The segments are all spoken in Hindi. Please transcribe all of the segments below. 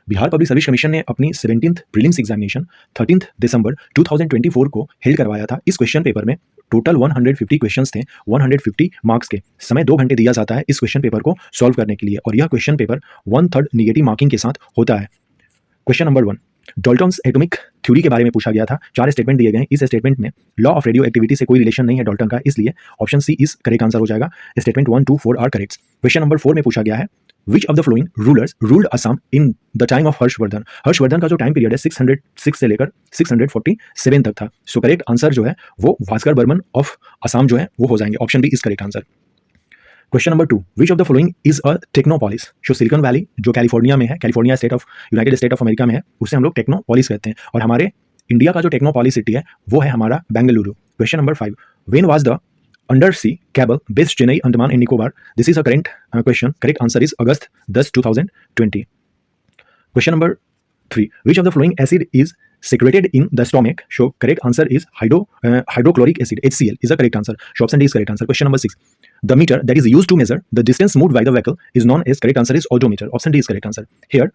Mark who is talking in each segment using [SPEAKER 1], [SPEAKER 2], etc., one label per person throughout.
[SPEAKER 1] बिहार पब्लिक सर्विस कमीशन ने अपनी 17th प्रीलिम्स एग्जामिनेशन 13 दिसंबर 2024 को हेल्ड करवाया था। इस क्वेश्चन पेपर में टोटल 150 क्वेश्चंस थे, 150 मार्क्स के। समय 2 घंटे दिया जाता है इस क्वेश्चन पेपर को सॉल्व करने के लिए और यह क्वेश्चन पेपर 1/3 निगेटिव मार्किंग के साथ होता है। Question number 1, Dalton's atomic theory के बारे में पूछा गया था। 4 स्टेटमेंट दिए गए हैं। इस स्टेटमेंट में लॉ ऑफ रेडियो एक्टिविटी से कोई रिलेशन नहीं है डाल्टन का, इसलिए option C is correct answer हो जाएगा। Statement 1, 2, 4 are correct. Question number 4 में पूछा गया है which of the following rulers ruled Assam in the time of Harshavardhan. Harshavardhan का जो टाइम पीरियड है 606 से लेकर 647 तक था। सो करेक्ट आंसर जो है वो भास्कर बर्मन ऑफ असम जो है वो हो जाएंगे। Option B is correct answer. Question number 2, which of the following is a technopolis. जो सिलिकॉन वैली जो कैलिफोर्निया में है, California state of United State of America में है, उसे हम लोग टेक्नोपॉलिस कहते हैं। और हमारे इंडिया का जो टेक्नोपॉलिस सिटी है वो है हमारा Bengaluru. Question number 5, when was the undersea cable based Chennai Andaman and Nicobar. This is a current question. Correct answer is August 10, 2020। Question number 3, which of the following acid is secreted in the stomach. So correct answer is hydrochloric acid, HCl is the correct answer. So option D is correct answer. Question number 6, the meter that is used to measure the distance moved by the vehicle is known as, correct answer is odometer. Option D is correct answer. Here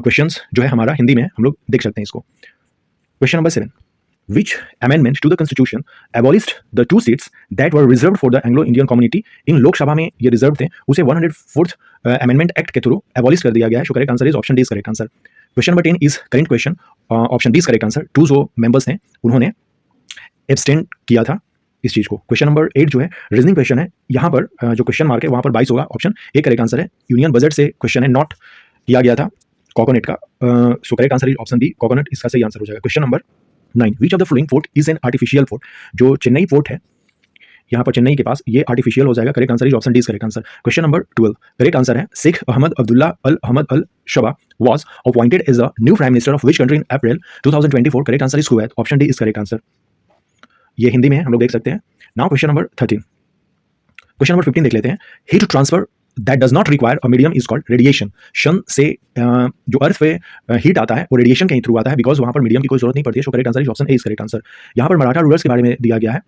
[SPEAKER 1] questions जो है हमारा हिंदी में हम लोग देख सकते हैं इसको। Question number 7, which amendment to the constitution abolished the 2 seats that were reserved for the Anglo-Indian community? इन लोकसभा में ये रिजर्व थे, उसे 104th अमेंडमेंट एक्ट के थ्रू एबॉलिश कर दिया गया है। सो correct answer is option D is correct answer. Question number 10 is current question. Option D is correct answer. 2 जो मेंबर्स हैं उन्होंने एब्सटेन किया था इस चीज को। क्वेश्चन नंबर 8 जो है रीजनिंग क्वेश्चन है। यहाँ पर जो क्वेश्चन मार्क है वहाँ पर 22 होगा। ऑप्शन ए करेक्ट आंसर है। यूनियन बजट से क्वेश्चन है, नॉट किया गया था कोकोनट का। So correct answer is option B, coconut इसका सही आंसर हो जाएगा। Question number 9, which of the following fort is an artificial fort. जो चेन्नई फोर्ट है यहाँ पर चेन्नई के पास, ये आर्टिफिशियल हो जाएगा। Correct answer is option D is correct answer. Question number 12, correct answer है शेख अहमद अब्दुल्ला अल अहमद अल Shaba was appointed as the new prime minister of which country in April 2024. Correct answer is Kuwait. Option D is correct answer. ये हिंदी में हम लोग देख सकते हैं। Now question number 13, question number 15 देख लेते हैं। Heat transfer that does not require a medium is called radiation. Sun से जो अर्थ पे हीट आता है वो रेडिएशन के थ्रू आता है, बिकॉज वहाँ पर मीडियम की कोई जरूरत नहीं पड़ती है। सो correct answer is option A is correct answer. यहाँ पर मराठा रूलर्स के बारे में दिया गया है,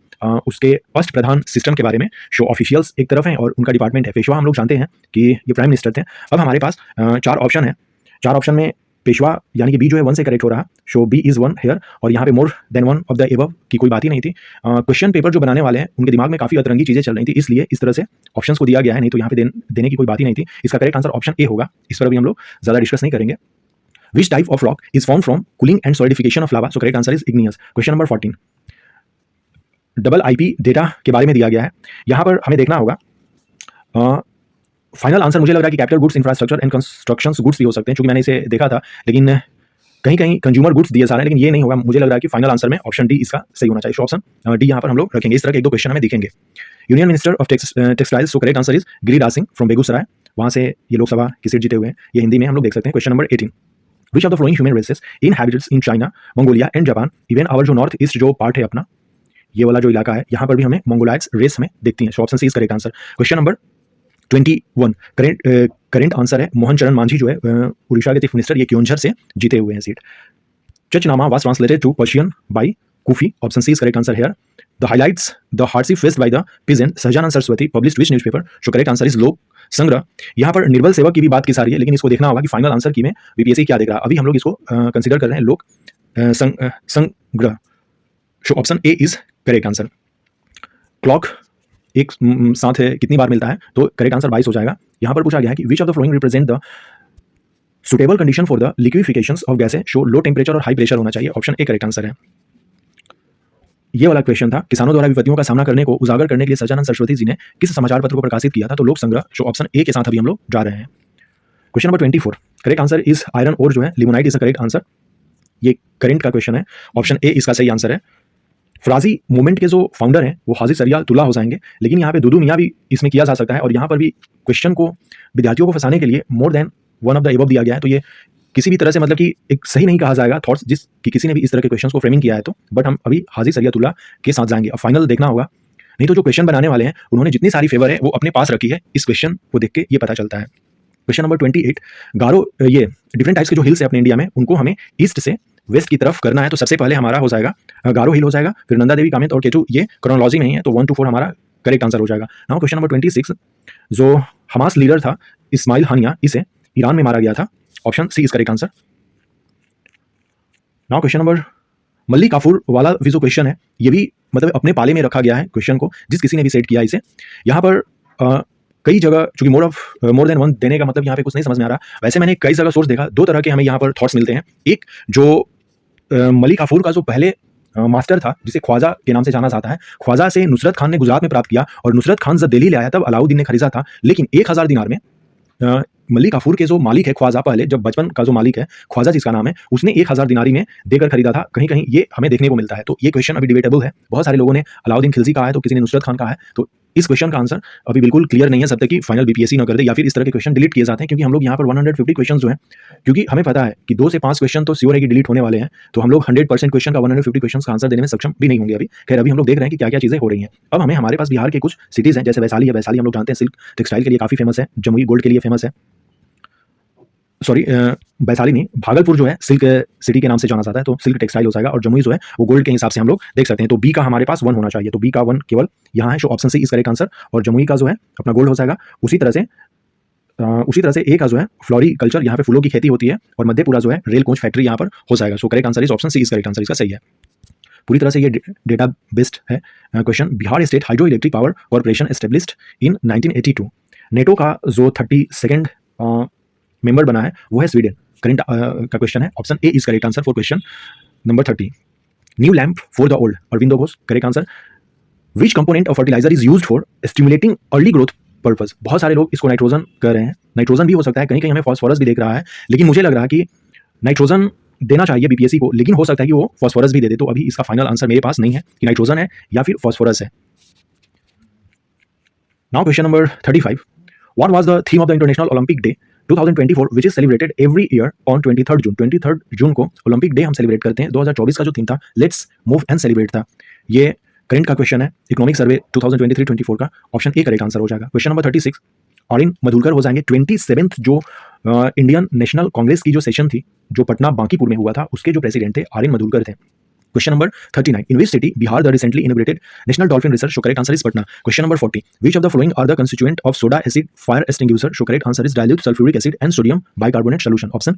[SPEAKER 1] उसके अष्ट प्रधान सिस्टम के बारे में। शो ऑफिशियल्स एक तरफ हैं और उनका डिपार्टमेंट है। पेशवा हम लोग जानते हैं कि ये प्राइम मिनिस्टर थे। अब हमारे पास 4 ऑप्शन है। 4 ऑप्शन में पेशवा यानी कि बी जो है 1 से करेक्ट हो रहा है। So B is 1 here. और यहाँ पे more than 1 of the above की कोई बात ही नहीं थी। क्वेश्चन पेपर जो बनाने वाले हैं उनके दिमाग में काफी अतरंगी चीजें चल रही थी, इसलिए इस तरह से ऑप्शंस को दिया गया है, नहीं तो यहाँ पे देने की कोई बात ही नहीं थी। इसका करेक्ट आंसर ऑप्शन ए होगा। इस पर अभी हम लोग ज्यादा डिस्कस नहीं करेंगे। Which type of rock is form from cooling and solidification of lava. So correct answer is igneous. Question number 14, double IP data के बारे में दिया गया है। यहाँ पर हमें देखना होगा, फाइनल आंसर मुझे लग रहा है कि capital goods, infrastructure and constructions goods भी हो सकते हैं, क्योंकि मैंने इसे देखा था, लेकिन कहीं कहीं कंज्यूमर गुड्स दिए जा रहे हैं, लेकिन ये नहीं होगा। मुझे लग रहा है कि फाइनल आंसर में ऑप्शन डी इसका सही होना चाहिए। सो ऑप्शन डी यहाँ पर हम लोग रखेंगे। इस तरह के 1-2 क्वेश्चन हमें दिखेंगे। Union minister of textiles. So correct answer is Giriraj Singh from Begusarai. वहाँ से ये लोकसभा की सीट जीते हुए हैं। ये हिंदी में हम लोग देख सकते हैं। Question number 18, which of the following human races inhabitants in China, Mongolia and Japan. Even our जो नॉर्थ ईस्ट जो पार्ट है अपना, ये वाला जो इलाका है, यहाँ पर भी हमें मंगोलाइट्स रेस हमें देखती हैं। So option C is correct answer. Question number 21, current answer है मोहन चरण मांझी जो है उड़ीसा के चीफ मिनिस्टर, ये क्योंझर से जीते हुए हैं seat. Chachnama was translated to Persian by Kufi. Option C is correct answer here. The highlights the hardship faced by the peasant Sahjanand Saraswati published which newspaper? So correct answer is लोक संग्रह। यहाँ पर निर्बल सेवक की भी बात की जा रही है, लेकिन इसको देखना होगा कि फाइनल आंसर की में बीपीएससी क्या देख रहा है। अभी हम लोग इसको कंसीडर कर रहे हैं लोक संग्रह। सो option A is correct answer. Clock एक साथ है कितनी बार मिलता है, तो करेक्ट आंसर 22 हो जाएगा। यहाँ पर पूछा गया है कि विच of the flowing represent the suitable condition for the liquefaction of गैसें। शो लो टेम्परेचर और हाई प्रेशर होना चाहिए। ऑप्शन ए करेक्ट आंसर है। ये वाला क्वेश्चन था, किसानों द्वारा विपत्तियों का सामना करने को उजागर करने के लिए सहजानंद सरस्वती जी ने किस समाचार पत्र को प्रकाशित किया था, तो लोक संग्रह। शो ऑप्शन ए के साथ अभी हम लोग जा रहे हैं। Question number 24, correct answer is iron ore जो है limonite is a correct answer. ये करंट का क्वेश्चन है। ऑप्शन ए इसका सही आंसर है। फराजी मूवमेंट के जो फाउंडर हैं वो हाजी सरिया तुल्ला हो जाएंगे, लेकिन यहाँ पे दुदू मियाँ भी इसमें किया जा सकता है। और यहाँ पर भी क्वेश्चन को विद्यार्थियों को फंसाने के लिए मोर देन 1 ऑफ द एबव दिया गया है, तो ये किसी भी तरह से मतलब कि एक सही नहीं कहा जाएगा थॉट्स जिस कि किसी ने भी इस तरह के क्वेश्चंस को फ्रेमिंग किया है। तो बट हम अभी हाजी सरियतुल्लाह के साथ जाएंगे। अब फाइनल देखना होगा, नहीं तो जो क्वेश्चन बनाने वाले हैं उन्होंने जितनी सारी फेवर है वो अपने पास रखी है, इस क्वेश्चन को देख के ये पता चलता है। क्वेश्चन नंबर 28, गारो, ये डिफरेंट टाइप्स के जो हिल्स है अपने इंडिया में उनको हमें ईस्ट से वेस्ट की तरफ करना है। तो सबसे पहले हमारा हो जाएगा गारो हिल हो जाएगा, फिर नंदा देवी, कामेत और केचू, ये क्रोनोलॉजी में ही है, तो 1 to 4 हमारा करेक्ट आंसर हो जाएगा। नाउ क्वेश्चन नंबर 26, जो हमास लीडर था इस्माइल हानिया, इसे ईरान में मारा गया था। Option C is correct answer. Now question number मल्ली काफूर वाला भी जो क्वेश्चन है, ये भी मतलब अपने पाले में रखा गया है क्वेश्चन को, जिस किसी ने भी सेट किया इसे। यहाँ पर कई जगह चूंकि मोर देन वन देने का मतलब यहाँ पे कुछ नहीं समझ में आ रहा। वैसे मैंने कई जगह सोर्स देखा, दो तरह के हमें यहाँ पर थॉट्स मिलते हैं। एक जो मल्ली काफूर का जो पहले मास्टर था, जिसे ख्वाजा के नाम से जाना जाता है, ख्वाजा से नुसरत खान ने गुजरात में प्राप्त किया और नुसरत खान जब दिल्ली ले आया तब अलाउद्दीन ने खरीदा था। लेकिन 1000 दिनार में मल्ली काफूर के जो मालिक है ख्वाजा, पहले जब बचपन का जो मालिक है ख्वाजा जिसका नाम है, उसने 1000 दिनारी में देकर खरीदा था। कहीं कहीं ये हमें देखने को मिलता है। तो ये क्वेश्चन अभी डिबेटेबल है। बहुत सारे लोगों ने अलाउद्दीन खिलजी कहा है, तो किसी ने नुसरत खान कहा है। तो इस क्वेश्चन का आंसर अभी बिल्कुल क्लियर नहीं है जब तक कि फाइनल बीपीएससी न कर दे या फिर इस तरह के क्वेश्चन डिलीट किए जाते हैं। क्योंकि हम लोग यहाँ पर 150 क्वेश्चन जो हैं, क्योंकि हमें पता है कि 2 से 5 क्वेश्चन तो श्योर है कि डिलीट होने वाले हैं, तो हम लोग 100% क्वेश्चन का 150 क्वेश्चन का आंसर देने में सक्षम भी नहीं होंगे अभी। खैर, अभी हम लोग देख रहे हैं कि क्या क्या चीज़ें हो रही हैं। अब हमारे पास बिहार के कुछ सिटीज़ हैं, जैसे वैशाली है। वैशाली हम लोग जानते हैं सिल्क टेक्सटाइल के लिए काफ़ी फेमस है, जमुई गोल्ड के लिए फेमस है। सॉरी, वैशाली नहीं, भागलपुर जो है सिल्क सिटी के नाम से जाना जाता है, तो सिल्क टेक्सटाइल हो जाएगा। और जमुई जो है वो गोल्ड के हिसाब से हम लोग देख सकते हैं। तो बी का हमारे पास 1 होना चाहिए, तो बी का 1 केवल यहाँ है, so option C is correct answer. और जमुई का जो है अपना गोल्ड हो जाएगा। उसी तरह से ए का जो है फ्लोरी कल्चर, यहाँ पे फूलों की खेती होती है। और मध्यपुरा जो है रेल कोच फैक्ट्री यहाँ पर हो जाएगा। So correct answer is option C is correct answer, इसका सही है। पूरी तरह से ये डेटा बेस्ड है question. Bihar state hydro electric power corporation established in 1982। NATO का जो 32nd मेंबर बना है वो है स्वीडन। करंट का क्वेश्चन है, option A is correct answer for question number 30। New lamp for the old, Aurobindo Ghosh, correct answer. Which component of fertilizer is used for stimulating early growth purpose. बहुत सारे लोग इसको नाइट्रोजन कह रहे हैं, नाइट्रोजन भी हो सकता है, कहीं कहीं हमें फॉस्फोरस भी देख रहा है, लेकिन मुझे लग रहा है कि नाइट्रोजन देना चाहिए बीपीएससी को, लेकिन हो सकता है कि वो फॉस्फोरस भी दे दे। तो अभी इसका फाइनल आंसर मेरे पास नहीं है कि नाइट्रोजन है या फिर फॉस्फोरस है। Now question number 35। What was the theme of the international Olympic day 2024 which is celebrated every year on 23rd June. 23rd जून को ओलंपिक डे हम सेलिब्रेट करते हैं। 2024 का जो थीम था लेट्स मूव एंड सेलिब्रेट था। ये करंट का क्वेश्चन है, इकोनॉमिक सर्वे 2023-24 का, ऑप्शन ए करेक्ट आंसर हो जाएगा। क्वेश्चन नंबर 36 आर्यन मधुलकर हो जाएंगे। 27th जो इंडियन नेशनल कांग्रेस की जो सेशन थी, जो पटना बांकीपुर में हुआ था, उसके जो प्रेसिडेंट थे आर्यन मधुलकर थे। Question number 39. In which city Bihar the recently inaugurated National Dolphin Research? So correct answer is Patna. Question number 40. Which of the following are the constituent of soda acid fire extinguisher? So correct answer is dilute sulfuric acid and sodium bicarbonate solution. Option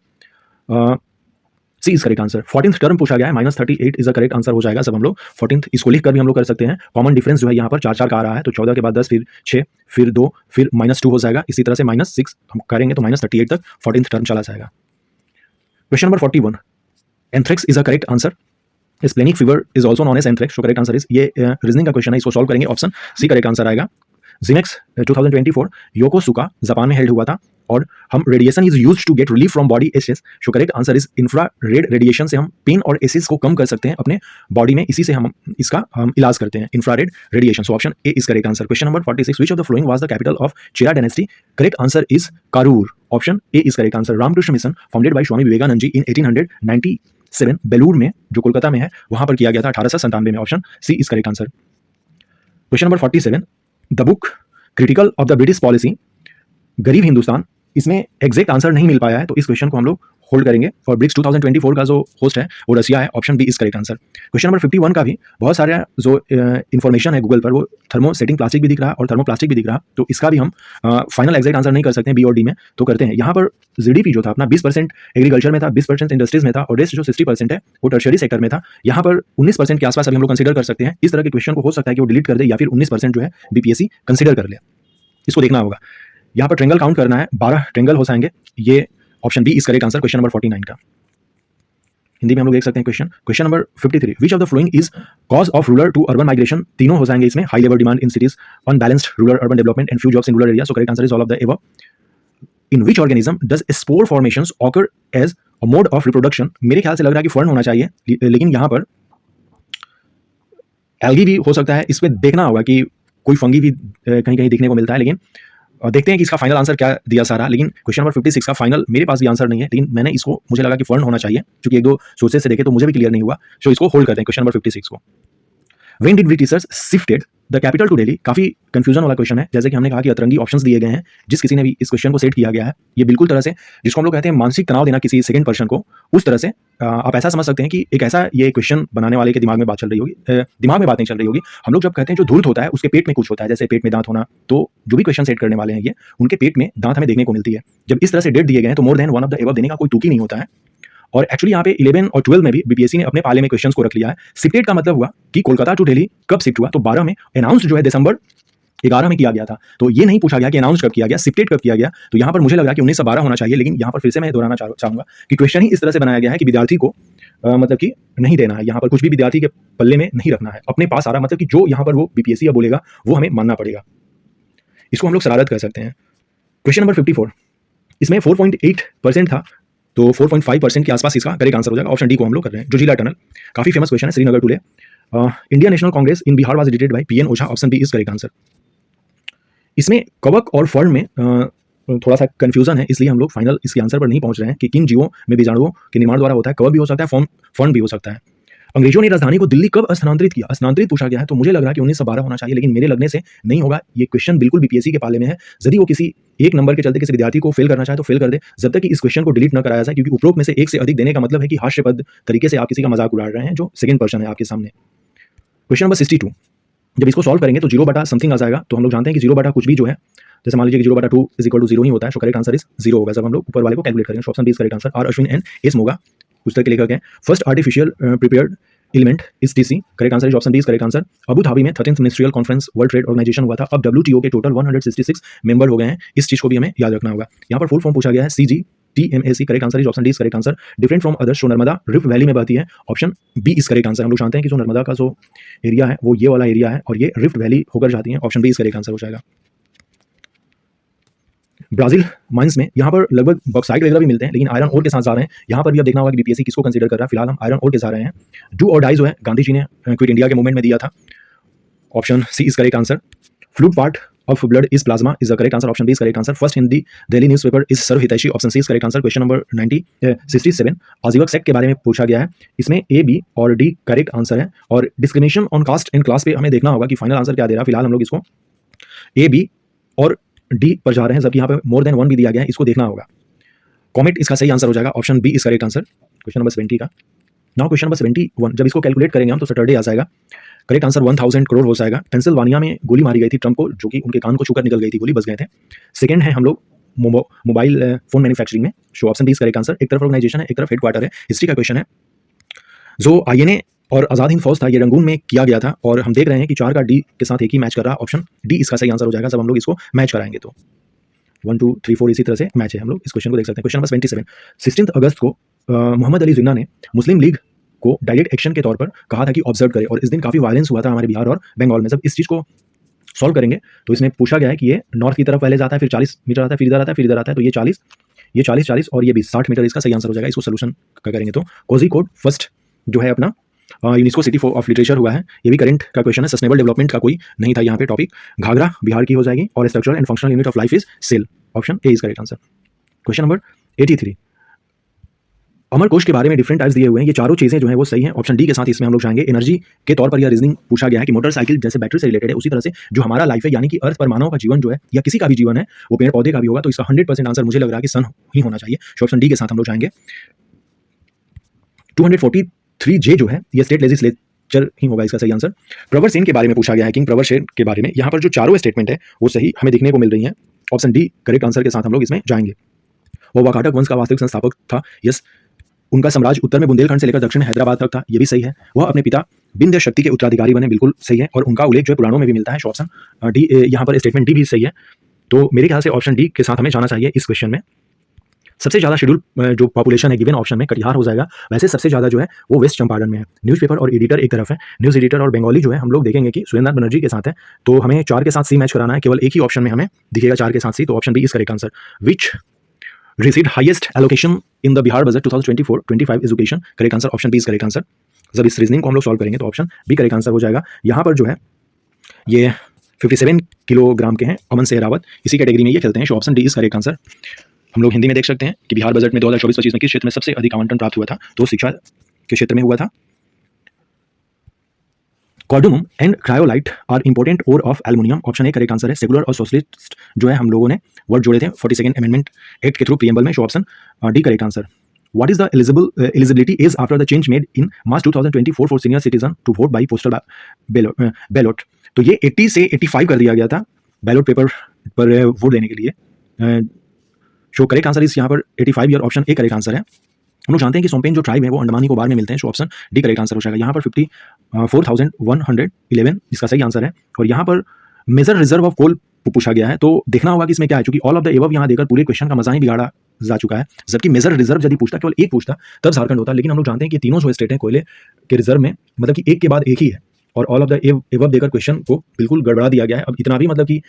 [SPEAKER 1] C is correct answer. 14th term पूछा गया है, -38 is a correct answer हो जाएगा। सब हम लोग 14th इसको लिख कर भी हम लोग कर सकते हैं। कॉमन डिफरेंस जो है यहाँ पर 4 का आ रहा है, तो 14 के बाद 10, फिर 6, फिर 2, फिर -2 हो जाएगा। इसी तरह से -6 हम करेंगे तो -38 तक 14th टर्म चला जाएगा। Question number 41. Anthrax is a correct answer. Splenic fever is also known as anthrax. So correct answer is, ये रीजनिंग का क्वेश्चन है, इसको सॉल्व करेंगे, ऑप्शन सी करेक्ट आंसर आएगा। जिनेक्स 2024 योकोसुका जापान में हेल्ड हुआ था। और हम radiation is used to get relief from body aches. So correct answer is infrared radiation से हम पेन और एसेस को कम कर सकते हैं अपने बॉडी में, इसी से हम इलाज करते हैं, infrared radiation. So option A is correct answer. Question number 46 which of the following was the capital of Chera dynasty? Correct answer is Karur. Option A is correct answer. Ramakrishna Mission founded by Swami Vivekananda ji in 1897 Belur में, जो कोलकाता में है, वहां पर किया गया था 1897 में। Option C is correct answer. Question number 47 the book critical of the British policy गरीब हिंदुस्तान, इसमें एग्जैक्ट आंसर नहीं मिल पाया है, तो इस क्वेश्चन को हम लोग होल्ड करेंगे। और ब्रिक्स 2024 का जो होस्ट है वो रशिया है। Option B is correct answer. Question number 51 का भी बहुत सारा जो इन्फॉर्मेशन है गूगल पर, वो थर्मोसेटिंग प्लास्टिक भी दिख रहा है और थर्मोप्लास्टिक भी दिख रहा है, तो इसका भी हम फाइनल एग्जैक्ट आंसर नहीं कर सकते हैं बी और डी में, तो करते हैं। यहाँ पर जीडीपी जो था अपना 20% एग्रीकल्चर में था, 20% इंडस्ट्रीज में था, और रेस्ट जो 60% है वो टर्शियरी सेक्टर में था। यहाँ पर 19% के आसपास अभी हम लोग कंसीडर कर सकते हैं। इस तरह के क्वेश्चन को हो सकता है कि वो डिलीट कर दे या फिर 19% जो है बीपीएससी कंसीडर कर ले, इसको देखना होगा। यहाँ पर ट्रेंगल काउंट करना है, 12 ट्रेंगल हो जाएंगे। ये option B is correct answer question number 49 का। हिंदी में हम लोग देख सकते हैं question. Question number 53 which of the following is cause of rural to urban migration? तीनों हो जाएंगे इसमें। High level demand in cities, unbalanced rural urban development and few jobs in rural area. So correct answer is all of the above. In which organism does spore formations occur as a mode of reproduction? मेरे ख्याल से लग रहा है कि फर्न होना चाहिए, लेकिन यहाँ पर एल्गी भी हो सकता है। इसमें देखना होगा कि कोई फंगी भी कहीं कहीं देखने को मिलता है, लेकिन देखते हैं कि इसका फाइनल आंसर क्या दिया सारा। लेकिन क्वेश्चन नंबर 56 का फाइनल मेरे पास भी आंसर नहीं है, लेकिन मैंने इसको, मुझे लगा कि फर्न होना चाहिए, क्योंकि एक दो सोर्सेज से देखे तो मुझे भी क्लियर नहीं हुआ, सो इसको होल्ड करते हैं क्वेश्चन नंबर 56 को। When did Britishers shifted the capital to Delhi? काफी कंफ्यूजन वाला क्वेश्चन है, जैसे कि हमने कहा कि अतरंगी ऑप्शंस दिए गए हैं। जिस किसी ने भी इस क्वेश्चन को सेट किया गया है, ये बिल्कुल तरह से जिसको हम लोग कहते हैं मानसिक तनाव देना किसी सेकंड पर्सन को, उस तरह से आप ऐसा समझ सकते हैं कि एक ऐसा ये क्वेश्चन बनाने वाले के दिमाग में बात चल रही होगी, दिमाग में बात नहीं चल रही होगी। हम लोग जब कहते हैं जो धूर्त होता है उसके पेट में कुछ होता है, जैसे पेट में दांत होना, तो जो भी क्वेश्चन सेट करने वाले हैं ये, उनके पेट में दांत हमें देखने को मिलती है। जब इस तरह से डेट दिए गए हैं तो more than one of the above देने का कोई तुक ही नहीं होता है। और एक्चुअली यहाँ पे 11 और 12 में भी बीपीएससी ने अपने पाले में क्वेश्चंस को रख लिया है। शिफ्टेड का मतलब हुआ कि कोलकाता टू दिल्ली कब शिफ्ट हुआ, तो 12 में, अनाउंस जो है दिसंबर 11 में किया गया था। तो ये नहीं पूछा गया कि अनाउंस कब किया गया, शिफ्टेड कब किया गया। तो यहाँ पर मुझे लग रहा है कि 1912 होना चाहिए, लेकिन यहाँ पर फिर से मैं दोहराना चाहूंगा कि क्वेश्चन ही इस तरह से बनाया गया है कि विद्यार्थी को मतलब कि नहीं देना है, यहाँ पर कुछ भी विद्यार्थी के पल्ले में नहीं रखना है, अपने पास आ रहा, मतलब कि जो यहाँ पर वो बीपीएससी या बोलेगा वो हमें मानना पड़ेगा। इसको हम लोग शरारत कर सकते हैं। क्वेश्चन नंबर 54, इसमें 4.8% था, तो 4.5% के आसपास इसका करेक्ट आंसर हो जाएगा। ऑप्शन डी को हम लोग कर रहे हैं। जोजिला टनल काफी फेमस क्वेश्चन है, Srinagar to Leh. Indian National Congress in Bihar was dated by PN Ojha, option B is correct answer. इसमें कवक और फर्न में थोड़ा सा कंफ्यूजन है, इसलिए हम लोग फाइनल इसके आंसर पर नहीं पहुंच रहे हैं कि किन जीवों में बीजाणुओं के निर्माण द्वारा होता है। कवक भी हो सकता है, फर्न भी हो सकता है। अंग्रेजों ने राजधानी को दिल्ली कब स्थानांतरित किया, स्थानांतरित पूछा गया है, तो मुझे लग रहा है कि 1912 होना चाहिए, लेकिन मेरे लगने से नहीं होगा। ये क्वेश्चन बिल्कुल बीपीएससी के पाले में है। यदि वो किसी एक नंबर के चलते किसी विद्यार्थी को फेल करना चाहे तो फेल कर दे, जब तक कि इस क्वेश्चन को डिलीट न कराया जाए, क्योंकि उपरोक्त में से एक से अधिक देने का मतलब है कि हास्यपद तरीके से आप किसी का मजाक उड़ा रहे हैं जो सेकंड पर्सन है आपके सामने। क्वेश्चन नंबर 62, जब इसको सॉल्व करेंगे तो 0 बटा समथिंग आ जाएगा। तो हम लोग जानते हैं कि 0 बटा कुछ भी जो है, जैसे मान लीजिए कि 0 बटा 2 इज इक्वल टू 0 ही होता है, तो करेक्ट आंसर इज 0 होगा जब हम लोग ऊपर वाले को कैलकुलेट करेंगे। Option B is correct answer. R Ashwin and S मोगा पुस्तक के लेखक हैं। First artificial prepared element is TC, correct answer is option B is correct answer. Abu Dhabi में 13th ministerial conference world trade organization हुआ था। अब डब्ल्यूटीओ के टोटल 166 मेंबर हो गए हैं, इस चीज को भी हमें याद रखना होगा। यहाँ पर फुल फॉर्म पूछा गया है CGTMAC, correct answer is option D is correct answer. Different from others, जो नर्मदा रिफ्ट वैली में बहती है, option B is correct answer. हम लोग जानते हैं कि जो नर्मदा का जो एरिया है वो ये वाला एरिया है और ये रिफ्ट वैली होकर जाती है, option B is correct answer हो जाएगा। ब्राजील माइंस में यहाँ पर लगभग बॉक्साइट वगैरह भी मिलते हैं, लेकिन आयरन ओर के साथ जा रहे हैं। यहाँ पर भी अब देखना होगा कि बीपीएससी किसको कंसीडर कर रहा है। फिलहाल हम आयरन ओर के जा रहे हैं। डू और डाई जो है गांधी जी ने क्विट इंडिया के मूवमेंट में दिया था, option C is correct answer. Fluid part of blood is plasma is the correct answer, option B is correct answer. First Hindi Delhi newspaper is Sarv Hitaishi, option C is correct answer. Question number 67, Ajivika sect के बारे में पूछा गया है, इसमें ए, बी और डी करेक्ट आंसर है। और discrimination on caste and class पे हमें देखना होगा कि फाइनल आंसर क्या दे रहा है। फिलहाल हम लोग इसको ए, बी और डी पर जा रहे हैं, जबकि यहाँ पे मोर देन 1 भी दिया गया है, इसको देखना होगा। कॉमेट इसका सही आंसर हो जाएगा, option B is correct answer. Question number 70 का नाउ क्वेश्चन नंबर 71, जब इसको कैलकुलेट करेंगे हम तो सैटरडे आ जाएगा। करेक्ट आंसर 1000 करोड़ हो जाएगा। पेंसिल्वानिया में गोली मारी गई थी ट्रंप को, जो कि उनके कान को छूकर निकल गई थी, गोली बच गए थे। सेकंड है हम लोग मोबाइल फोन मैन्युफैक्चरिंग में, so option B is correct answer. एक तरफ ऑर्गेनाइजेशन है, एक तरफ हेडक्वार्टर है। हिस्ट्री का क्वेश्चन है, जो आईएनए और आजाद हिंद फौज था ये रंगून में किया गया था, और हम देख रहे हैं कि 4 का डी के साथ एक ही मैच कर रहा है, ऑप्शन डी इसका सही आंसर हो जाएगा जब हम लोग इसको मैच कराएंगे। तो 1 2 3 4 इसी तरह से मैच है, हम लोग इस क्वेश्चन को देख सकते हैं। क्वेश्चन नंबर 27, 16 अगस्त को मोहम्मद अली जिन्ना ने मुस्लिम लीग को डायरेक्ट एक्शन के तौर पर कहा था कि ऑब्जर्व करे, और इस दिन काफी वायलेंस हुआ था हमारे बिहार और बंगाल में। जब इस चीज को सॉल्व करेंगे तो इसमें पूछा गया है कि ये नॉर्थ की तरफ पहले जाता है, फिर 40 मीटर आता है, फिर इधर आता है, फिर इधर आता है, तो ये 40 और ये 20 60 मीटर इसका सही आंसर हो जाएगा। इसको सोल्यूशन करेंगे तो कोझिकोड फर्स्ट जो है अपना यूनेस्को सिटी ऑफ लिटरेचर हुआ है, ये भी करंट का क्वेश्चन है। सस्टेनेबल डेवलपमेंट का कोई नहीं था यहाँ पे टॉपिक। घाघरा बिहार की हो जाएगी, और structural and functional unit of life is cell, option A is correct answer. Question number 83, Amarkosh के बारे में डिफरेंट टाइप्स दिए हुए हैं, ये चारों चीजें जो है वो सही है, ऑप्शन डी के साथ इसमें हम लोग जाएंगे। एनर्जी के तौर पर यह रीजनिंग पूछा गया है कि मोटरसाइकिल जैसे बैटरी से रिलेटेड है, उसी तरह से जो हमारा लाइफ है, यानी कि अर्थ पर मानव का जीवन जो है या किसी का भी जीवन है वो पेड़ पौधे का भी होगा, तो इसका 100% आंसर मुझे लग रहा है कि सन ही होना चाहिए, ऑप्शन डी के साथ हम लोग जाएंगे। 243 जो है ये स्टेट लेजिस्लेचर ही होगा, इसका सही आंसर। प्रवर सेन के बारे में पूछा गया है, किंग प्रवर सेन के बारे में। यहाँ पर जो चारों स्टेटमेंट है वो सही हमें दिखने को मिल रही है, ऑप्शन डी करेक्ट आंसर के साथ हम लोग इसमें जाएंगे। वो वाकाटक वंश का वास्तविक संस्थापक था, यस। उनका साम्राज्य उत्तर में बुंदेलखंड से लेकर दक्षिण हैदराबाद तक था, ये भी सही है। वह अपने पिता विंध्य शक्ति के उत्तराधिकारी बने, बिल्कुल सही है। और उनका उल्लेख जो है पुराणों में भी मिलता है, ऑप्शन डी, यहाँ पर स्टेटमेंट डी भी सही है। तो मेरे ख्याल से ऑप्शन डी के साथ हमें जाना चाहिए इस क्वेश्चन में। सबसे ज़्यादा शेड्यूल जो पॉपुलेशन है गिवन ऑप्शन में कटिहार हो जाएगा। वैसे सबसे ज़्यादा जो है वो वेस्ट चंपारण में है। न्यूज़पेपर और एडिटर एक तरफ है, न्यूज़ एडिटर और बंगाली जो है हम लोग देखेंगे कि सुरेंद्र बनर्जी के साथ है, तो हमें 4 के साथ सी मैच कराना है। केवल एक ही ऑप्शन में हमें दिखेगा 4 के साथ सी, तो option B is correct answer. Which received highest allocation in the Bihar budget 2024-25 education, correct answer option B is correct answer. जब इस रीजनिंग को हम लोग सॉल्व करेंगे तो ऑप्शन बी करेक्ट आंसर हो जाएगा। यहाँ पर जो है ये 57 किलोग्राम के हैं, अमन से रावत इसी कैटेगरी में ये खेलते हैं, so option D is correct answer. हम लोग हिंदी में देख सकते हैं कि बिहार बजट में 2024-25 में किस क्षेत्र में सबसे अधिक आवंटन प्राप्त हुआ था, तो शिक्षा के क्षेत्र में हुआ था। Cardamom and cryolite are important ore of aluminium, option A correct answer है। सेकुलर और सोशलिस्ट जो है हम लोगों ने वर्ड जोड़े थे 42nd अमेंडमेंट एक्ट के थ्रू प्रीएम्बल में, so option D correct answer. What is the eligibility age after the change made in March 2024 for senior citizen to vote by postal ballot, तो ये 80 से 85 कर दिया गया था बैलेट पेपर पर वोट देने के लिए, सो करेक्ट आंसर इस यहाँ पर 85 और ऑप्शन ए करेक्ट आंसर है। हम लोग जानते हैं कि सोम्पेन जो ट्राइब है वो अंडमान निकोबार में मिलते हैं, so option D correct answer हो जाएगा। यहाँ पर 54,111 इसका सही आंसर है। और यहाँ पर मेजर रिजर्व ऑफ कोल पूछा गया है, तो देखना होगा कि इसमें क्या है, क्योंकि ऑल ऑफ द एबव यहाँ देकर पूरे क्वेश्चन का मजा ही बिगाड़ा जा चुका है। जबकि मेजर रिजर्व यदि पूछता, केवल एक पूछता तब झारखंड होता, लेकिन हम लोग जानते हैं कि तीनों जो स्टेट हैं कोयले के रिजर्व में, मतलब कि एक के बाद एक ही है, और ऑल ऑफ द एबव देकर क्वेश्चन को बिल्कुल गड़बड़ा दिया गया है। अब इतना भी मतलब कि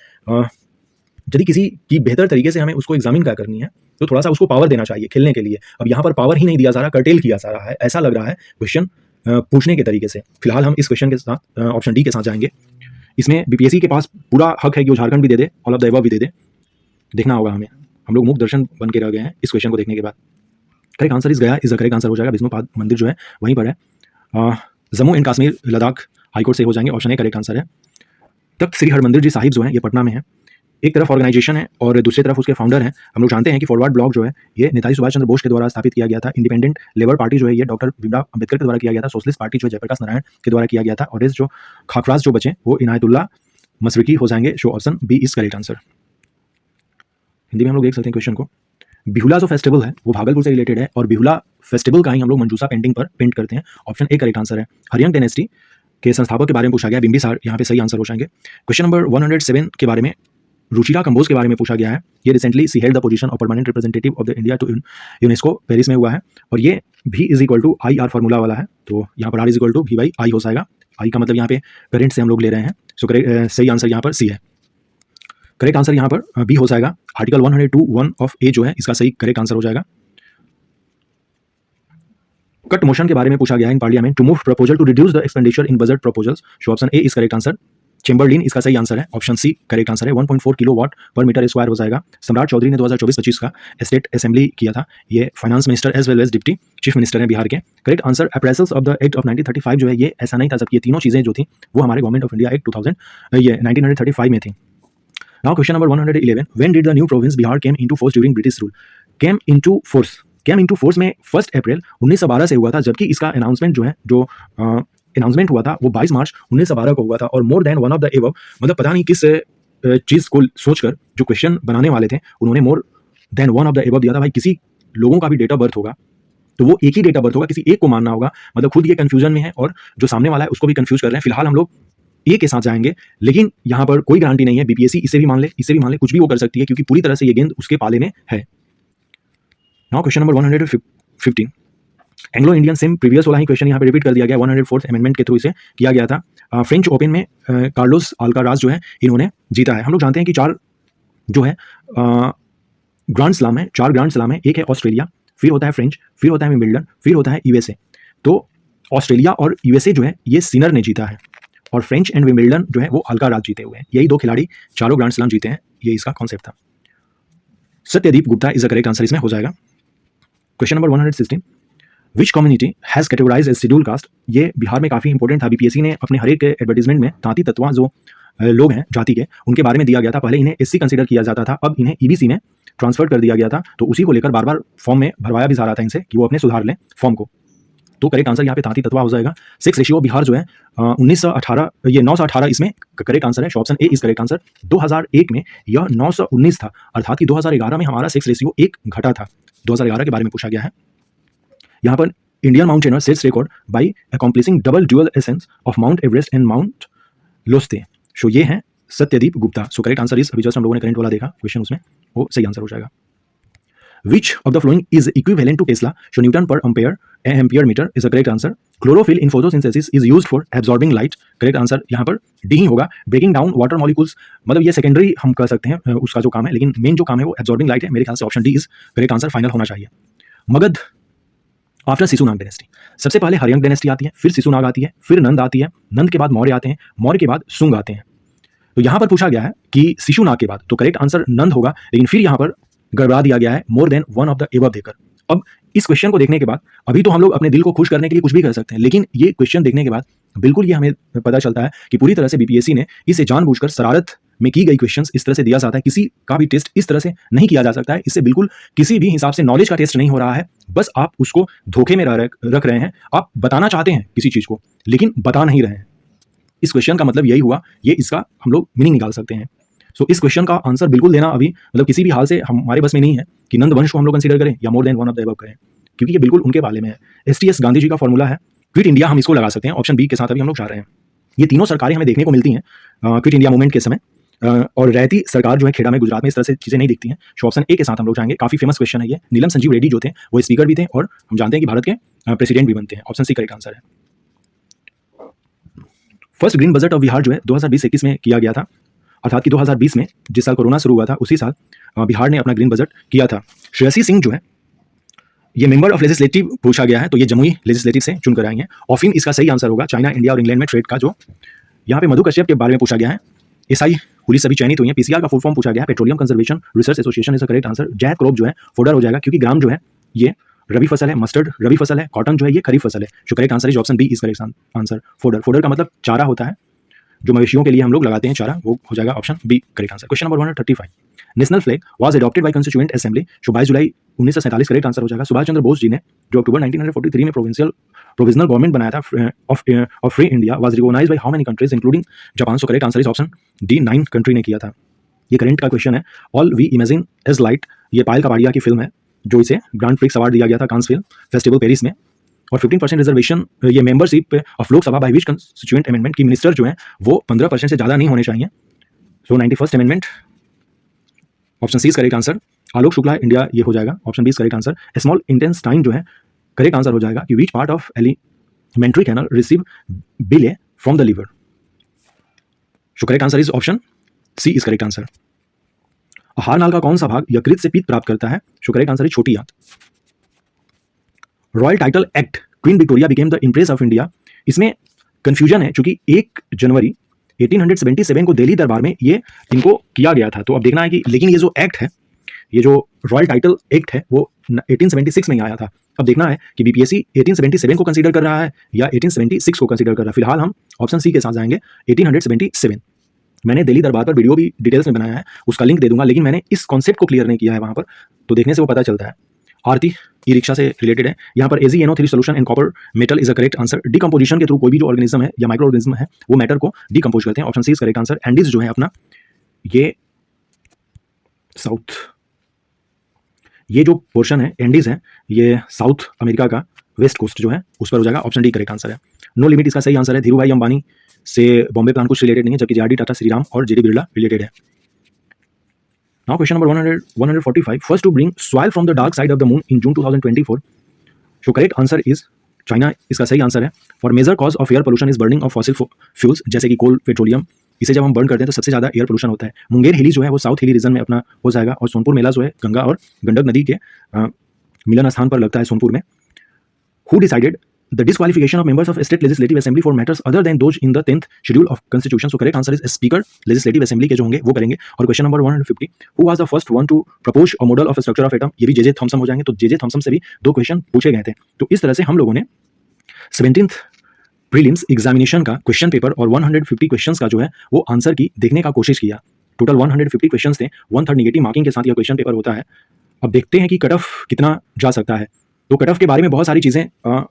[SPEAKER 1] यदि किसी की बेहतर तरीके से हमें उसको एग्जामिन क्या करनी है, तो थोड़ा सा उसको पावर देना चाहिए खेलने के लिए। अब यहाँ पर पावर ही नहीं दिया जा रहा, कर्टेल किया जा रहा है, ऐसा लग रहा है क्वेश्चन पूछने के तरीके से। फिलहाल हम इस क्वेश्चन के साथ ऑप्शन डी के साथ जाएंगे। इसमें बीपीएससी के पास पूरा हक है कि वो झारखंड भी दे दे, ऑल ऑफ द एबव भी दे दे। देखना होगा हमें, हम लोग मुख दर्शन बन के रह गए हैं इस क्वेश्चन को देखने के बाद। करेक्ट आंसर इस गया इज द करेक्ट आंसर हो जाएगा। विष्णुपाद मंदिर जो है वहीं पर है, जम्मू एंड कश्मीर लद्दाख हाईकोर्ट से हो जाएंगे, ऑप्शन ए करेक्ट आंसर है। तख्त श्री हरमंदिर जी साहिब जो है ये पटना में है। एक तरफ ऑर्गेनाइजेशन है और दूसरी तरफ उसके फाउंडर हैं। हम लोग जानते हैं कि फॉरवर्ड ब्लॉक जो है ये नेताजी सुभाष चंद्र बोस के द्वारा स्थापित किया गया था। इंडिपेंडेंट लेबर पार्टी जो है ये डॉक्टर भीमराव अंबेडकर के द्वारा किया गया था। सोशलिस्ट पार्टी जो है जयप्रकाश नारायण के द्वारा किया गया था। और इस जो खाकराज जो बचे वो इनायतुल्लाह मशरिकी हो जाएंगे, so option B is correct answer. Hindi में हम लोग देख सकते हैं क्वेश्चन को। बिहुला जो फेस्टिवल है वो भागलपुर से रिलेटेड है, और बिहुला फेस्टिवल का ही हम लोग मंजूसा पेंटिंग पर पेंट करते हैं, ऑप्शन ए करेक्ट आंसर है। हरियंग डायनेस्टी के संस्थापक के बारे में पूछा गया, बिंबिसार, यहाँ पे सही आंसर हो जाएंगे। क्वेश्चन नंबर 107 के बारे में रुचिरा कंबोज के बारे में पूछा गया है। ये recently she held the position of permanent representative of the India to UNESCO, Paris में हुआ है। और ये भी is equal to I R formula वाला है, तो यहाँ पर R is equal to V by I हो जाएगा। आई का मतलब यहाँ पे करंट से हम लोग ले रहे हैं, सो करेक्ट सही आंसर यहाँ पर सी है। करेक्ट आंसर यहाँ पर बी हो जाएगा। आर्टिकल 102(1) ऑफ ए जो है इसका सही करेक्ट आंसर हो जाएगा। कट मोशन के बारे में पूछा गया है in parliament to move proposal to reduce the expenditure in budget proposals, so option A is correct answer. Chamberlain इसका सही आंसर है, ऑप्शन सी करेक्ट आंसर है। 1.4 किलोवाट पर मीटर स्क्वायर हो जाएगा। सम्राट चौधरी ने 2024-25 का स्टेट असेंबली किया था। ये finance minister as well as deputy chief minister हैं बिहार के। Correct answer appraisals of the act of 1935 जो है ये ऐसा नहीं था, जबकि ये तीनों चीजें जो थी वो हमारे गवर्नमेंट ऑफ इंडिया एक्ट 1935 में थी। Now question number 111, when did the new province Bihar came into force during British rule? Came into force में 1 अप्रैल 1912 से हुआ था, जबकि इसका अनाउंसमेंट जो है अनाउंसमेंट हुआ था वो 22 मार्च 1912 को हुआ था। और more than one of the above, मतलब पता नहीं किस चीज़ को सोचकर जो क्वेश्चन बनाने वाले थे उन्होंने more than one of the above दिया था। भाई किसी लोगों का भी डेट ऑफ बर्थ होगा तो वो एक ही डेट ऑफ बर्थ होगा, किसी एक को मानना होगा, मतलब खुद ये कंफ्यूजन में है और जो सामने वाला है उसको भी कंफ्यूज कर रहे हैं। फिलहाल हम लोग ए के साथ जाएंगे, लेकिन यहाँ पर कोई गारंटी नहीं है। बीपीएससी इसे भी मान ले, इसे भी मान ले, कुछ भी वो कर सकती है, क्योंकि पूरी तरह से ये गेंद उसके पाले में है। Now question number 115, Anglo Indian same previous वाला ही क्वेश्चन यहाँ पे रिपीट कर दिया गया। 104th अमेंडमेंट के थ्रू इसे किया गया था। फ्रेंच ओपन में कार्लोस अल्काराज जो है इन्होंने जीता है। हम लोग जानते हैं कि 4 जो है ग्रैंड स्लैम है, 4 ग्रैंड स्लैम है। एक है ऑस्ट्रेलिया, फिर होता है फ्रेंच, फिर होता है विंबलडन, फिर होता है यूएसए। तो ऑस्ट्रेलिया और यूएसए जो है ये सिनर ने जीता है, और फ्रेंच एंड विंबलडन जो है वो अल्काराज जीते हुए हैं। यही 2 खिलाड़ी चारों ग्रैंड स्लैम जीते हैं, ये इसका कॉन्सेप्ट था। Satyadeep Gupta is the correct answer इसमें हो जाएगा। Question number 116, which community has categorise as schedule caste? ये बिहार में काफी इंपॉर्टेंट था। बीपीएससी ने अपने हर एक एडवर्टीजमेंट में तांती तत्वा जो लोग हैं जाति के उनके बारे में दिया गया था। पहले इन्हें एससी कंसीडर किया जाता था, अब इन्हें ईबीसी में ट्रांसफर कर दिया गया था। तो उसी को लेकर बार बार फॉर्म में भरवाया भी जा रहा था इनसे कि वो अपने सुधार लें फॉर्म को। तो करेक्ट आंसर यहाँ पे तांती तत्वा हो जाएगा। 6 रेशियो बिहार जो है 1918 ये 918 इसमें करेक्ट आंसर है, option A is correct answer. 2001 में यह 919 था, अर्थात कि 2011 में हमारा 6 रेशियो 1 घटा था। 2011 के बारे में पूछा गया है। यहाँ पर Indian mountaineer sets record by accomplishing double dual ascents of Mount Everest and Mount लोस्ते, सो ये है Satyadeep Gupta. So correct answer is, अभी जस्ट हम लोगों ने करंट वाला देखा क्वेश्चन, उसमें वो सही आंसर हो जाएगा। Which of the following is equivalent to Tesla? So Newton per ampere meter is the correct answer. Chlorophyll in photosynthesis is used for absorbing light. Correct answer यहाँ पर D ही होगा। Breaking down water molecules, मतलब ये सेकेंडरी हम कह सकते हैं उसका जो काम है, लेकिन मेन जो काम है वो absorbing light है। मेरे ख्याल से option D is correct answer final होना चाहिए। मगध आफ्टर शिशुनाग डायनेस्टी, सबसे पहले हरियंग डायनेस्टी आती है, फिर शिशुनाग आती है, फिर नंद आती है, नंद के बाद मौर्य आते हैं, मौर्य के बाद शुंग आते हैं। तो यहाँ पर पूछा गया है कि शिशुनाग के बाद, तो करेक्ट आंसर नंद होगा, लेकिन फिर यहाँ पर गड़बड़ा दिया गया है more than one of the above देकर। अब इस क्वेश्चन को देखने के बाद अभी तो हम लोग अपने दिल को खुश करने के लिए कुछ भी कर सकते हैं, लेकिन ये क्वेश्चन देखने के बाद बिल्कुल ये हमें पता चलता है कि पूरी तरह से बीपीएससी ने इसे जानबूझकर शरारत में की गई क्वेश्चंस इस तरह से दिया जाता है। किसी का भी टेस्ट इस तरह से नहीं किया जा सकता है। इससे बिल्कुल किसी भी हिसाब से नॉलेज का टेस्ट नहीं हो रहा है, बस आप उसको धोखे में रख रहे हैं। आप बताना चाहते हैं किसी चीज को, लेकिन बता नहीं रहे हैं। इस क्वेश्चन का मतलब यही हुआ, ये इसका हम लोग मीनिंग निकाल सकते हैं। सो इस क्वेश्चन का आंसर बिल्कुल देना अभी मतलब किसी भी हाल से हमारे बस में नहीं है कि नंद वंश को हम लोग कंसीडर करें या more than one of the above करें। क्योंकि ये बिल्कुल उनके बारे में है। STS गांधी जी का फॉर्मूला है, क्विट इंडिया हम इसको लगा सकते हैं, ऑप्शन बी के साथ अभी हम लोग जा रहे हैं। ये तीनों सरकारें हमें देखने को मिलती हैं क्विट इंडिया मूवमेंट के समय, और रहती सरकार जो है खेड़ा में गुजरात में इस तरह से चीज़ें नहीं दिखती हैं। सो ऑप्शन ए के साथ हम लोग जाएंगे। काफ़ी फेमस क्वेश्चन है ये। नीलम संजीव रेड्डी जो थे वो स्पीकर भी थे और हम जानते हैं कि भारत के प्रेसिडेंट भी बनते हैं। ऑप्शन सी करेक्ट आंसर है। First green budget of Bihar जो है 2020-21 में किया गया था, अर्थात कि 2020 में जिस साल कोरोना शुरू हुआ था उसी साल बिहार ने अपना ग्रीन बजट किया था। श्रेयसी सिंह जो है ये मेंबर ऑफ लेजिस्लेटिव पूछा गया है, तो ये जमुई लेजिस्लेटिव से चुनकर आई हैं। ऑफिन इसका सही आंसर होगा। चाइना, इंडिया और इंग्लैंड में ट्रेड का जो यहाँ पे मधु कश्यप के बारे में पूछा गया है। एसआई पुलिस सभी चयनित हुई है। पीसीआर का फुल फॉर्म पूछा गया है, petroleum conservation research association is the correct answer. जैक क्रॉप जो है फोडर हो जाएगा, क्योंकि ग्राम जो है ये रबी फसल है, मस्टर्ड रबी फसल है, कॉटन जो है ये खरीफ फसल है। जो correct answer is option B is correct answer. Fodder, fodder का मतलब चारा होता है, जो मवेशियों के लिए हम लोग लगाते हैं चारा, वो हो जाएगा option B correct answer. Question number 135, national flag was adopted by constituent assembly. 22 July 1947 correct answer हो जाएगा। सुभाष चंद्र बोस जी ने जो अक्टूबर 1943 में प्रोविजनल गवर्नमेंट बनाया था of free India was recognised by how many countries including Japan. So correct answer is option D, 9 country ने किया था। ये करंट का क्वेश्चन है। All we imagine is light, ये पायल कपाड़िया की फिल्म है, जो इसे ग्रांड प्रिक्स अवार्ड दिया गया था कांस फिल्म फेस्टिवल पेरिस में। और 15% रिजर्वेशन, ये membership of Lok Sabha by which constituent amendment की मिनिस्टर जो है वो 15% से ज़्यादा नहीं होने चाहिए। So 91st amendment, option C is correct answer. Alok Shukla India, ये हो जाएगा option B is correct answer. Small intestine जो है करेक्ट आंसर हो जाएगा कि which part of alimentary canal receive bile from the liver. So correct answer is option C is correct answer. आहार नाल का कौन सा भाग यकृत से पित्त प्राप्त करता है? सो करेक्ट आंसर इज छोटी आंत। Royal title act queen Victoria became the impress of India, इसमें कंफ्यूजन है क्योंकि 1 जनवरी 1877 को दिल्ली दरबार में ये इनको किया गया था। तो अब देखना है कि लेकिन ये जो एक्ट है, ये जो रॉयल टाइटल एक्ट है वो 1876 में ही आया था। अब देखना है कि बीपीएससी 1877 को कंसीडर कर रहा है या 1876 को कंसीडर कर रहा है। फिलहाल हम ऑप्शन सी के साथ जाएंगे 1877। मैंने दिल्ली दरबार पर वीडियो भी डिटेल्स में बनाया है, उसका लिंक दे दूंगा, लेकिन मैंने इस कॉन्सेप्ट को क्लियर नहीं किया है वहाँ पर, तो देखने से वो पता चलता है। आरती ई रिक्शा से रिलेटेड है। यहाँ पर AgNO3 solution and copper metal is a correct answer. Decomposition के थ्रू कोई भी जो ऑर्गेनिज्म है या माइक्रो ऑर्गेनिज्म है वो मैटर को डिकम्पोज करते हैं। Option C is correct answer. Andes जो है अपना ये साउथ, ये जो पोर्शन है एंडीज है ये साउथ अमेरिका का वेस्ट कोस्ट जो है उस पर हो जाएगा। ऑप्शन डी करेक्ट आंसर है। नो लिमिट इसका सही आंसर है। धीरू भाई अंबानी से बॉम्बे प्लान कुछ रिलेटेड नहीं है, जबकि JRD टाटा श्रीराम और JD बिरला रिलेटेड है। Now question number 145. First to bring soil from the dark side of the moon in June 2024. So correct answer is China, इसका सही आंसर है। For major cause of air pollution is burning of fossil fuels, जैसे कि कोल, पेट्रोलियम, इसे जब हम बर्न करते हैं तो सबसे ज़्यादा एयर पोल्यूशन होता है। मुंगेर हिली जो है वो साउथ हिली रीजन में अपना हो जाएगा, और सोनपुर मेला जो है गंगा और गंडक नदी के मिलन स्थान पर लगता है सोनपुर में। Who decided the disqualification of members of state legislative assembly for matters other than those in the 10th schedule of constitution? So correct answer is speaker legislative assembly के जो होंगे वो करेंगे। और question number 150, who was the first one to propose a model of a structure of atom? ये भी JJ थॉमसन हो जाएंगे। तो JJ थॉमसन से भी 2 क्वेश्चन पूछे गए थे। तो इस तरह से हम लोगों ने 17th प्रीलिम्स एग्जामिनेशन का क्वेश्चन पेपर और 150 क्वेश्चंस का जो है वो आंसर की देखने का कोशिश किया। टोटल 150 क्वेश्चंस थे, 1/3 नेगेटिव मार्किंग के साथ यह क्वेश्चन पेपर होता है। अब देखते हैं कि कट ऑफ कितना जा सकता है। तो कट ऑफ के बारे में बहुत सारी चीज़ें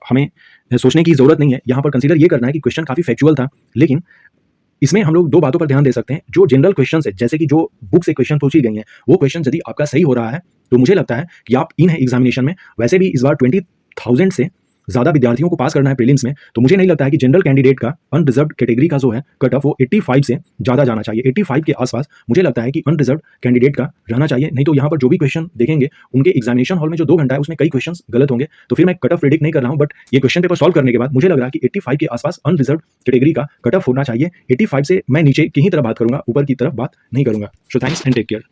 [SPEAKER 1] हमें सोचने की ज़रूरत नहीं है। यहाँ पर कंसीडर ये करना है कि क्वेश्चन काफ़ी फैक्चुअल था, लेकिन इसमें हम लोग 2 बातों पर ध्यान दे सकते हैं। जो जनरल क्वेश्चन है, जैसे कि जो बुक से क्वेश्चन पूछी गई हैं, वो क्वेश्चन यदि आपका सही हो रहा है तो मुझे लगता है कि आप इन है एग्जामिनेशन में। वैसे भी इस बार 20,000 से ज़्यादा विद्यार्थियों को पास करना है प्रीलिम्स में, तो मुझे नहीं लगता है कि जनरल कैंडिडेट का अनरिजर्व्ड कैटेगरी का जो है कट ऑफ वो 85 से ज़्यादा जाना चाहिए। 85 के आसपास मुझे लगता है कि अनरिजर्व्ड कैंडिडेट का रहना चाहिए। नहीं तो यहाँ पर जो भी क्वेश्चन देखेंगे उनके एग्जामिनेशन हॉल में जो 2 घंटा है उसमें कई क्वेश्चन गलत होंगे। तो फिर मैं कट ऑफ प्रेडिक्ट नहीं कर रहा हूँ, बट ये क्वेश्चन पेपर सॉल्व करने के बाद मुझे लग रहा है कि 85 के आसपास अनरिजर्व्ड कैटेगरी का कट ऑफ होना चाहिए। 85 से मैं नीचे की ही तरफ बात करूंगा, ऊपर की तरफ बात नहीं करूंगा। So thanks and take care.